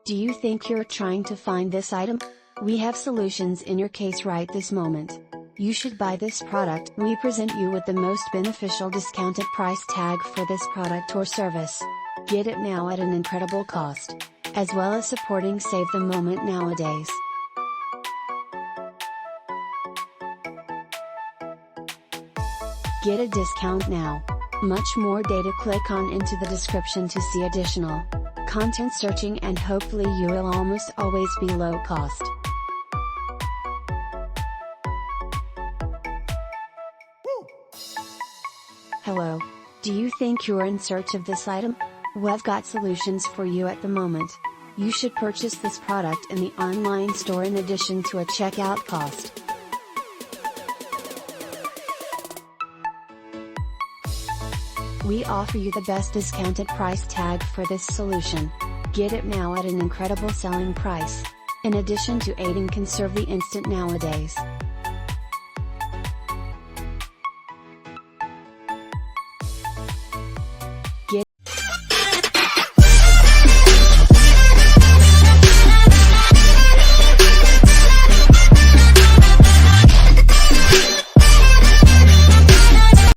Do you think you're trying to find this item? We have solutions in your case right this moment. You should buy this product. We present you with the most beneficial discounted price tag for this product or service. Get it now at an incredible cost. As well as supporting Save the Moment nowadays. Get a discount now. Much more data. Click on into the description to see additional content searching, and hopefully you will almost always be low cost. Hello. Do you think you're in search of this item? We've got solutions for you at the moment. You should purchase this product in the online store in addition to a checkout cost. We offer you the best discounted price tag for this solution. Get it now at an incredible selling price. In addition to aiding conserve the instant nowadays.